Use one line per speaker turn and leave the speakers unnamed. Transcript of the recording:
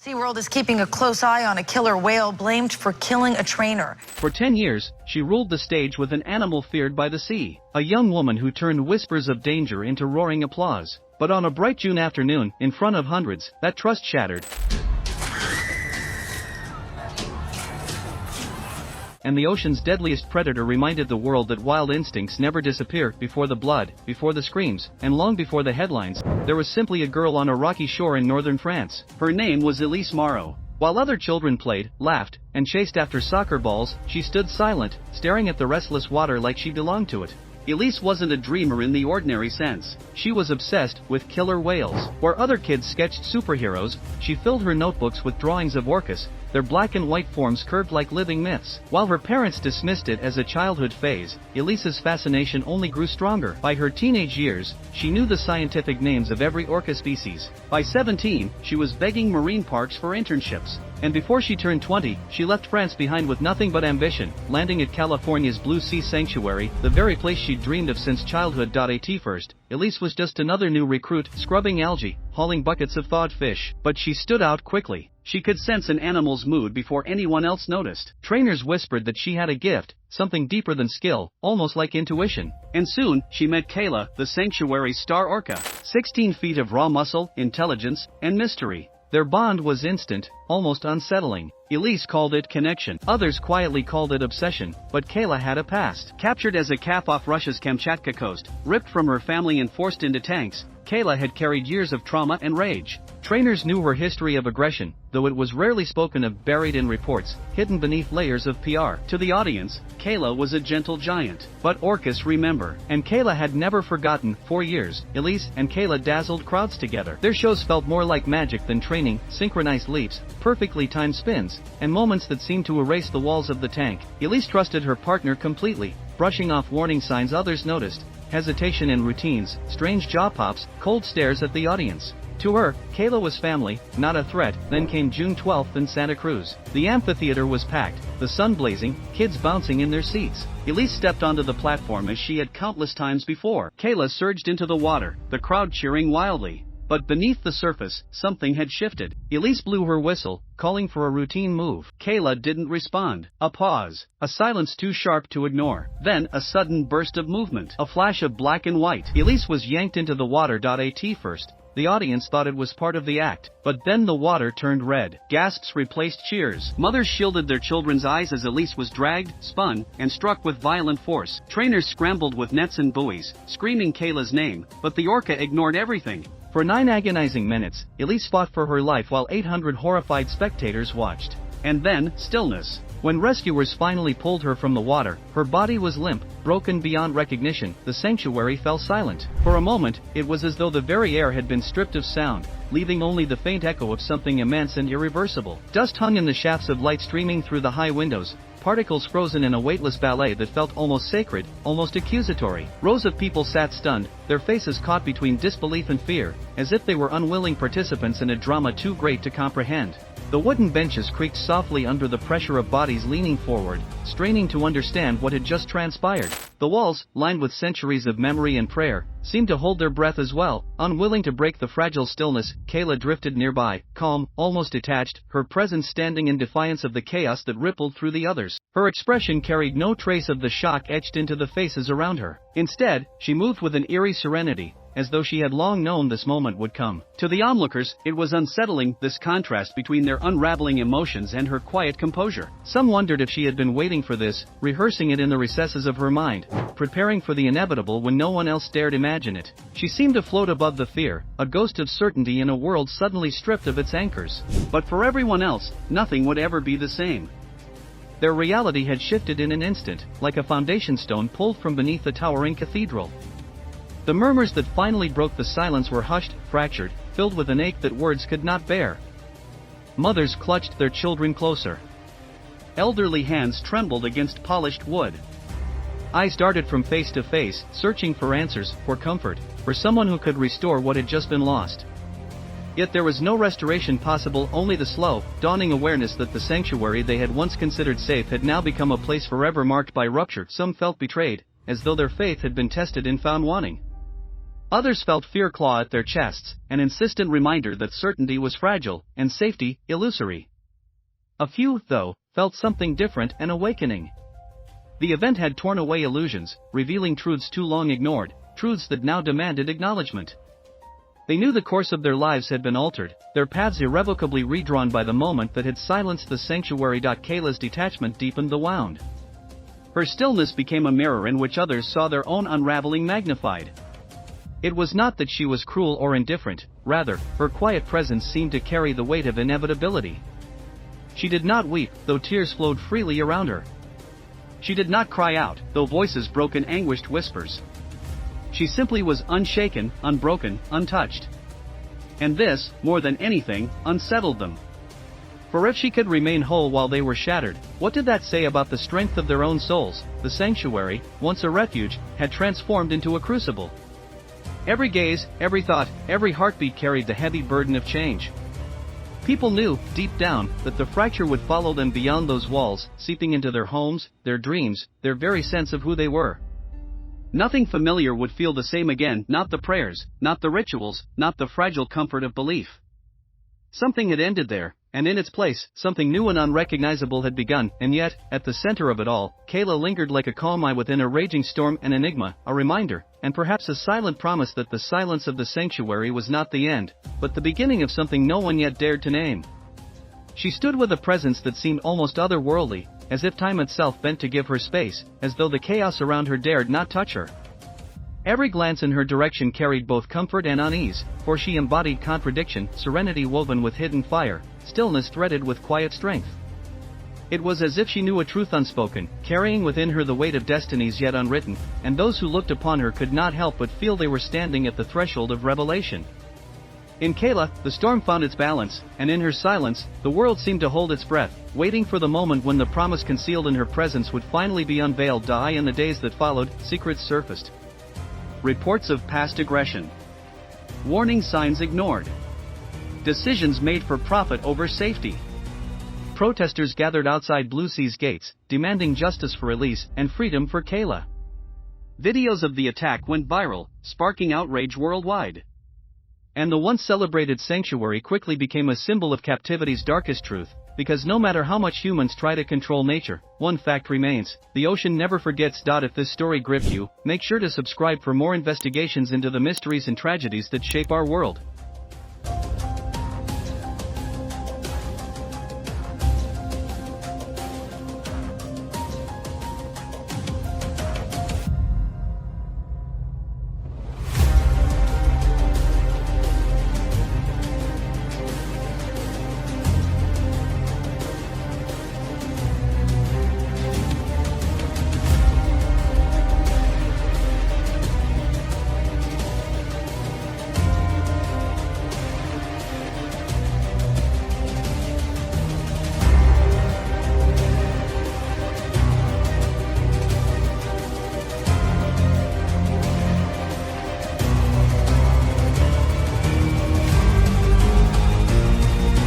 SeaWorld is keeping a close eye on a killer whale blamed for killing a trainer.
For 10 years, she ruled the stage with an animal feared by the sea. A young woman who turned whispers of danger into roaring applause. But on a bright June afternoon, in front of hundreds, that trust shattered. And the ocean's deadliest predator reminded the world that wild instincts never disappear. Before the blood, before the screams, and long before the headlines, there was simply a girl on a rocky shore in northern France. Her name was Elise Moreau. While other children played, laughed, and chased after soccer balls, she stood silent, staring at the restless water like she belonged to it. Elise wasn't a dreamer in the ordinary sense. She was obsessed with killer whales. Where other kids sketched superheroes, she filled her notebooks with drawings of orcas, their black and white forms curved like living myths. While her parents dismissed it as a childhood phase, Elise's fascination only grew stronger. By her teenage years, she knew the scientific names of every orca species. By 17, she was begging marine parks for internships. And before she turned 20, she left France behind with nothing but ambition, landing at California's Blue Sea Sanctuary, the very place she'd dreamed of since childhood. At first, Elise was just another new recruit, scrubbing algae, hauling buckets of thawed fish. But she stood out quickly. She could sense an animal's mood before anyone else noticed. Trainers whispered that she had a gift, something deeper than skill, almost like intuition. And soon, she met Kayla, the sanctuary's star orca. 16 feet of raw muscle, intelligence, and mystery. Their bond was instant, almost unsettling. Elise called it connection. Others quietly called it obsession, but Kayla had a past. Captured as a calf off Russia's Kamchatka coast, ripped from her family and forced into tanks, Kayla had carried years of trauma and rage. Trainers knew her history of aggression, though it was rarely spoken of, buried in reports, hidden beneath layers of PR. To the audience, Kayla was a gentle giant. But orcas remember. And Kayla had never forgotten. For years, Elise and Kayla dazzled crowds together. Their shows felt more like magic than training, synchronized leaps, perfectly timed spins, and moments that seemed to erase the walls of the tank. Elise trusted her partner completely, brushing off warning signs others noticed. Hesitation in routines, strange jaw pops, cold stares at the audience. To her, Kayla was family, not a threat. Then came June 12th in Santa Cruz. The amphitheater was packed, the sun blazing, kids bouncing in their seats. Elise stepped onto the platform as she had countless times before. Kayla surged into the water, the crowd cheering wildly. But beneath the surface, something had shifted. Elise blew her whistle, calling for a routine move. Kayla didn't respond. A pause. A silence too sharp to ignore. Then, a sudden burst of movement. A flash of black and white. Elise was yanked into the water. At first, the audience thought it was part of the act. But then the water turned red. Gasps replaced cheers. Mothers shielded their children's eyes as Elise was dragged, spun, and struck with violent force. Trainers scrambled with nets and buoys, screaming Kayla's name, but the orca ignored everything. For 9 agonizing minutes, Elise fought for her life while 800 horrified spectators watched. And then, stillness. When rescuers finally pulled her from the water, her body was limp, broken beyond recognition. The sanctuary fell silent. For a moment, it was as though the very air had been stripped of sound, leaving only the faint echo of something immense and irreversible. Dust hung in the shafts of light streaming through the high windows, particles frozen in a weightless ballet that felt almost sacred, almost accusatory. Rows of people sat stunned, their faces caught between disbelief and fear, as if they were unwilling participants in a drama too great to comprehend. The wooden benches creaked softly under the pressure of bodies leaning forward, straining to understand what had just transpired. The walls, lined with centuries of memory and prayer, seemed to hold their breath as well, unwilling to break the fragile stillness. Kayla drifted nearby, calm, almost detached, her presence standing in defiance of the chaos that rippled through the others. Her expression carried no trace of the shock etched into the faces around her. Instead, she moved with an eerie serenity, as though she had long known this moment would come. To the onlookers, it was unsettling, this contrast between their unraveling emotions and her quiet composure. Some wondered if she had been waiting for this, rehearsing it in the recesses of her mind, preparing for the inevitable when no one else dared imagine it. She seemed to float above the fear, a ghost of certainty in a world suddenly stripped of its anchors. But for everyone else, nothing would ever be the same. Their reality had shifted in an instant, like a foundation stone pulled from beneath a towering cathedral. The murmurs that finally broke the silence were hushed, fractured, filled with an ache that words could not bear. Mothers clutched their children closer. Elderly hands trembled against polished wood. Eyes darted from face to face, searching for answers, for comfort, for someone who could restore what had just been lost. Yet there was no restoration possible, only the slow, dawning awareness that the sanctuary they had once considered safe had now become a place forever marked by rupture. Some felt betrayed, as though their faith had been tested and found wanting. Others felt fear claw at their chests, an insistent reminder that certainty was fragile, and safety, illusory. A few, though, felt something different, an awakening. The event had torn away illusions, revealing truths too long ignored, truths that now demanded acknowledgement. They knew the course of their lives had been altered, their paths irrevocably redrawn by the moment that had silenced the sanctuary. Kayla's detachment deepened the wound. Her stillness became a mirror in which others saw their own unraveling magnified. It was not that she was cruel or indifferent, rather, her quiet presence seemed to carry the weight of inevitability. She did not weep, though tears flowed freely around her. She did not cry out, though voices broke in anguished whispers. She simply was unshaken, unbroken, untouched. And this, more than anything, unsettled them. For if she could remain whole while they were shattered, what did that say about the strength of their own souls? The sanctuary, once a refuge, had transformed into a crucible. Every gaze, every thought, every heartbeat carried the heavy burden of change. People knew, deep down, that the fracture would follow them beyond those walls, seeping into their homes, their dreams, their very sense of who they were. Nothing familiar would feel the same again, not the prayers, not the rituals, not the fragile comfort of belief. Something had ended there, and in its place, something new and unrecognizable had begun, and yet, at the center of it all, Kayla lingered like a calm eye within a raging storm, an enigma, a reminder, and perhaps a silent promise that the silence of the sanctuary was not the end, but the beginning of something no one yet dared to name. She stood with a presence that seemed almost otherworldly, as if time itself bent to give her space, as though the chaos around her dared not touch her. Every glance in her direction carried both comfort and unease, for she embodied contradiction, serenity woven with hidden fire, stillness threaded with quiet strength. It was as if she knew a truth unspoken, carrying within her the weight of destinies yet unwritten, and those who looked upon her could not help but feel they were standing at the threshold of revelation. In Kayla, the storm found its balance, and in her silence, the world seemed to hold its breath, waiting for the moment when the promise concealed in her presence would finally be unveiled. In the days that followed, secrets surfaced. Reports of past aggression. Warning signs ignored. Decisions made for profit over safety. Protesters gathered outside Blue Sea's gates, demanding justice for Elise and freedom for Kayla. Videos of the attack went viral, sparking outrage worldwide. And the once celebrated sanctuary quickly became a symbol of captivity's darkest truth, because no matter how much humans try to control nature, one fact remains: the ocean never forgets. If this story gripped you, make sure to subscribe for more investigations into the mysteries and tragedies that shape our world.